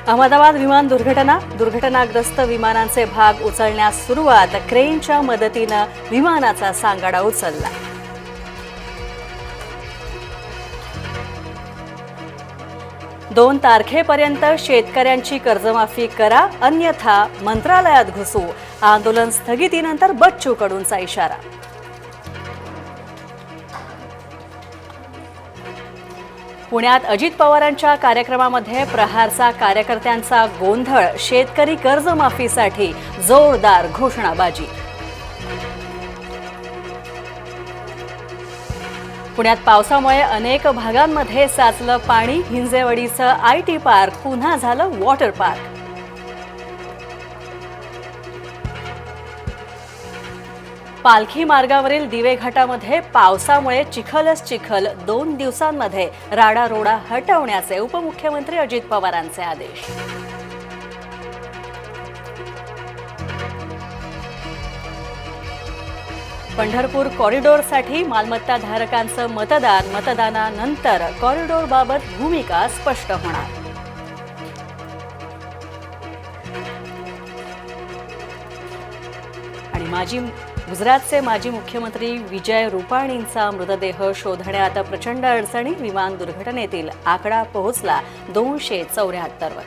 अहमदाबाद विमान दुर्घटनाग्रस्त विमानांचे भाग उचलण्यास सुरुवात। क्रेनच्या मदतीने विमानाचा सांगाडा उचलला। दोन तारखेपर्यंत शेतकऱ्यांची कर्जमाफी करा, अन्यथा मंत्रालयात घुसू। आंदोलन स्थगितीनंतर बच्चू कडूंचा इशारा। पुण्यात अजित पवारांच्या कार्यक्रमामध्ये प्रहारचा कार्यकर्त्यांचा गोंधळ। शेतकरी कर्जमाफीसाठी जोरदार घोषणाबाजी। पुण्यात पावसामुळे अनेक भागांमध्ये साचलं पाणी। हिंजेवाडीचं आयटी पार्क पुन्हा झालं वॉटर पार्क। पालखी मार्गावरील दिवे घाटामध्ये पावसामुळे चिखलच चिखल। 2 दिवसांमध्ये राडारोडा हटवण्याचे उपमुख्यमंत्री अजित पवारांचे आदेश। पंढरपूर कॉरिडॉरसाठी मालमत्ताधारकांचं मतदानानंतर कॉरिडॉरबाबत भूमिका स्पष्ट होणार। आणि गुजरातचे माजी मुख्यमंत्री विजय रुपाणींचा मृतदेह शोधण्यात प्रचंड अडचणी। विमान दुर्घटनेतील आकडा पोहोचला 274वर।